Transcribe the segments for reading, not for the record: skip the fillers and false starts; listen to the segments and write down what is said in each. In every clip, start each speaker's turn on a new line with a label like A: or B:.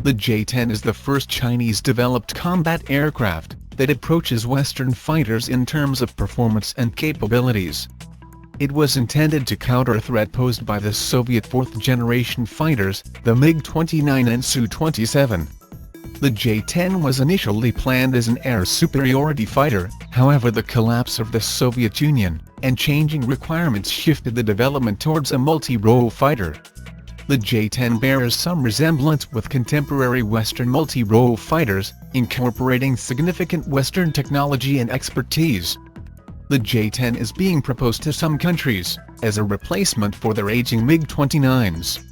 A: The J-10 is the first Chinese-developed combat aircraft that approaches Western fighters in terms of performance and capabilities. It was intended to counter a threat posed by the Soviet fourth-generation fighters, the MiG-29 and Su-27. The J-10 was initially planned as an air superiority fighter, however the collapse of the Soviet Union and changing requirements shifted the development towards a multi-role fighter. The J-10 bears some resemblance with contemporary Western multi-role fighters, incorporating significant Western technology and expertise. The J-10 is being proposed to some countries as a replacement for their aging MiG-29s.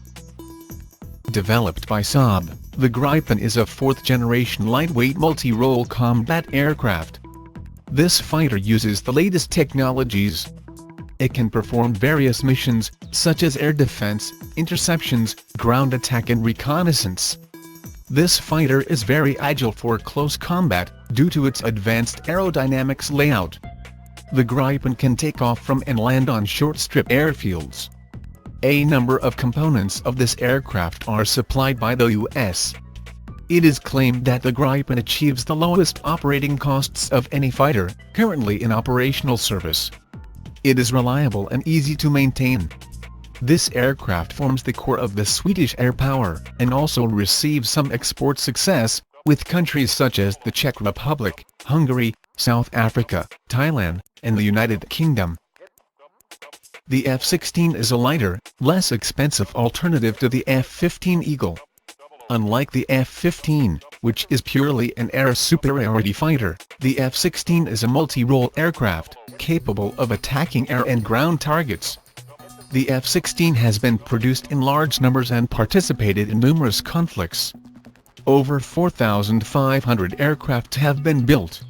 A: Developed by Saab, the Gripen is a fourth-generation lightweight multi-role combat aircraft. This fighter uses the latest technologies. It can perform various missions, such as air defense, interceptions, ground attack and reconnaissance. This fighter is very agile for close combat, due to its advanced aerodynamics layout. The Gripen can take off from and land on short-strip airfields. A number of components of this aircraft are supplied by the U.S. It is claimed that the Gripen achieves the lowest operating costs of any fighter currently in operational service. It is reliable and easy to maintain. This aircraft forms the core of the Swedish air power and also receives some export success, with countries such as the Czech Republic, Hungary, South Africa, Thailand, and the United Kingdom. The F-16 is a lighter, less expensive alternative to the F-15 Eagle. Unlike the F-15, which is purely an air superiority fighter, the F-16 is a multi-role aircraft, capable of attacking air and ground targets. The F-16 has been produced in large numbers and participated in numerous conflicts. Over 4,500 aircraft have been built.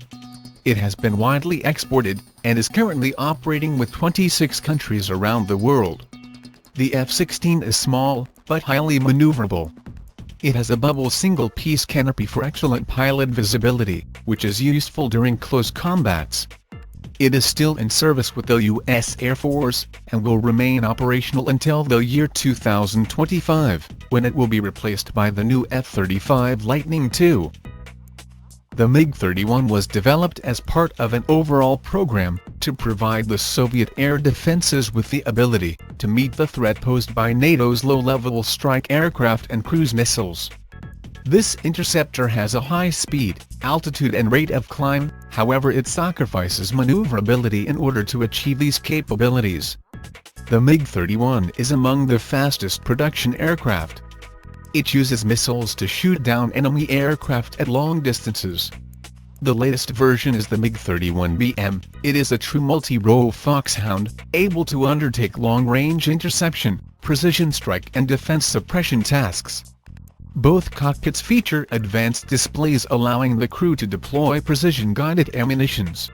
A: It has been widely exported, and is currently operating with 26 countries around the world. The F-16 is small, but highly maneuverable. It has a bubble single-piece canopy for excellent pilot visibility, which is useful during close combats. It is still in service with the U.S. Air Force, and will remain operational until the year 2025, when it will be replaced by the new F-35 Lightning II. The MiG-31 was developed as part of an overall program to provide the Soviet air defenses with the ability to meet the threat posed by NATO's low-level strike aircraft and cruise missiles. This interceptor has a high speed, altitude and rate of climb, however it sacrifices maneuverability in order to achieve these capabilities. The MiG-31 is among the fastest production aircraft. It uses missiles to shoot down enemy aircraft at long distances. The latest version is the MiG-31BM. It is a true multi-role foxhound, able to undertake long-range interception, precision strike and defense suppression tasks. Both cockpits feature advanced displays allowing the crew to deploy precision-guided ammunitions.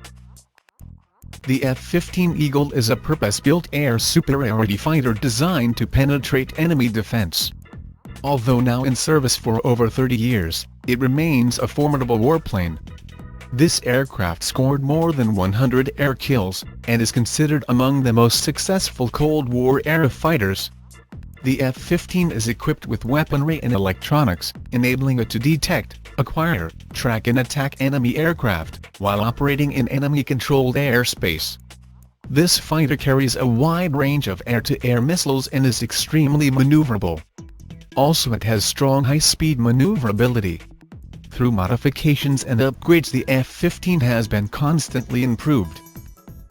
A: The F-15 Eagle is a purpose-built air superiority fighter designed to penetrate enemy defense. Although now in service for over 30 years, it remains a formidable warplane. This aircraft scored more than 100 air kills, and is considered among the most successful Cold War era fighters. The F-15 is equipped with weaponry and electronics, enabling it to detect, acquire, track and attack enemy aircraft, while operating in enemy-controlled airspace. This fighter carries a wide range of air-to-air missiles and is extremely maneuverable. Also it has strong high-speed maneuverability. Through modifications and upgrades the F-15 has been constantly improved.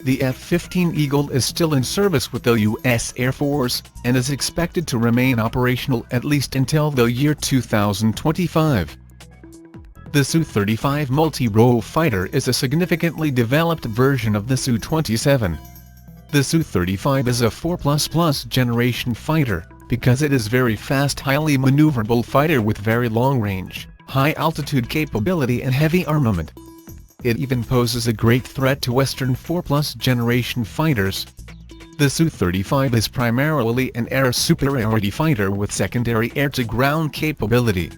A: The F-15 Eagle is still in service with the U.S. Air Force, and is expected to remain operational at least until the year 2025. The Su-35 multi-role fighter is a significantly developed version of the Su-27. The Su-35 is a 4++ generation fighter, because it is very fast, highly maneuverable fighter with very long range, high altitude capability and heavy armament. It even poses a great threat to Western 4+ generation fighters. The Su-35 is primarily an air superiority fighter with secondary air-to-ground capability.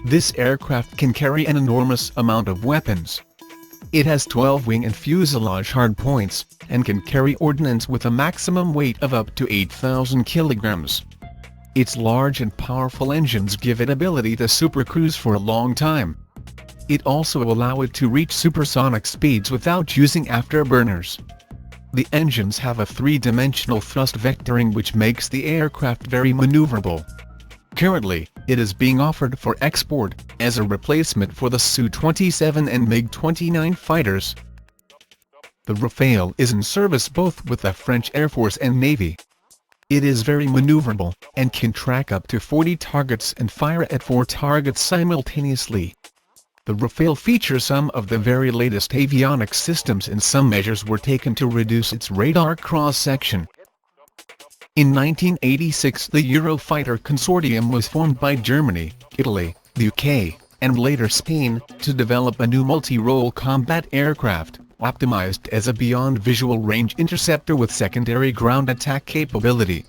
A: This aircraft can carry an enormous amount of weapons. It has 12 wing and fuselage hardpoints, and can carry ordnance with a maximum weight of up to 8,000 kilograms. Its large and powerful engines give it ability to supercruise for a long time. It also allows it to reach supersonic speeds without using afterburners. The engines have a three-dimensional thrust vectoring which makes the aircraft very maneuverable. Currently, it is being offered for export, as a replacement for the Su-27 and MiG-29 fighters. The Rafale is in service both with the French Air Force and Navy. It is very maneuverable, and can track up to 40 targets and fire at 4 targets simultaneously. The Rafale features some of the very latest avionics systems, and some measures were taken to reduce its radar cross-section. In 1986, the Eurofighter consortium was formed by Germany, Italy, the UK, and later Spain, to develop a new multi-role combat aircraft, optimized as a beyond visual range interceptor with secondary ground attack capability.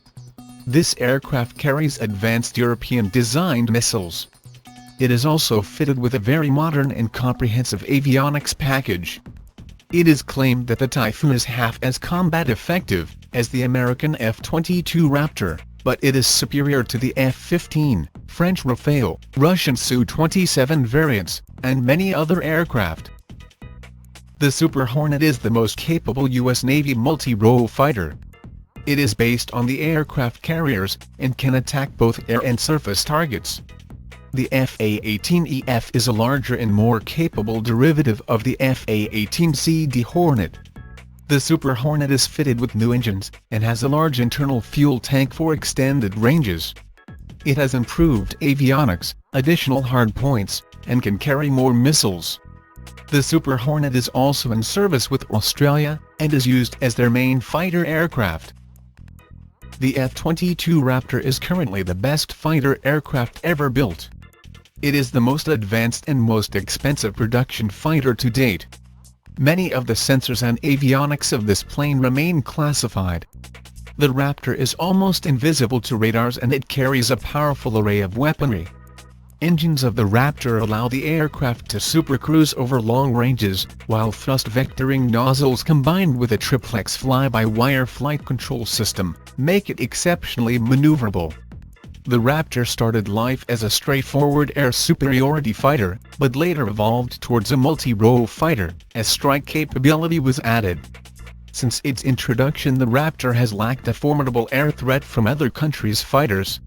A: This aircraft carries advanced European-designed missiles. It is also fitted with a very modern and comprehensive avionics package. It is claimed that the Typhoon is half as combat effective as the American F-22 Raptor, but it is superior to the F-15, French Rafale, Russian Su-27 variants, and many other aircraft. The Super Hornet is the most capable U.S. Navy multi-role fighter. It is based on the aircraft carriers, and can attack both air and surface targets. The F/A-18EF is a larger and more capable derivative of the F/A-18CD Hornet. The Super Hornet is fitted with new engines, and has a large internal fuel tank for extended ranges. It has improved avionics, additional hardpoints, and can carry more missiles. The Super Hornet is also in service with Australia, and is used as their main fighter aircraft. The F-22 Raptor is currently the best fighter aircraft ever built. It is the most advanced and most expensive production fighter to date. Many of the sensors and avionics of this plane remain classified. The Raptor is almost invisible to radars, and it carries a powerful array of weaponry. Engines of the Raptor allow the aircraft to supercruise over long ranges, while thrust vectoring nozzles combined with a triplex fly-by-wire flight control system make it exceptionally maneuverable. The Raptor started life as a straightforward air superiority fighter, but later evolved towards a multi-role fighter, as strike capability was added. Since its introduction, the Raptor has lacked a formidable air threat from other countries' fighters.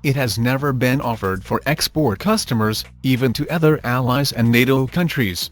A: It has never been offered for export customers, even to other allies and NATO countries.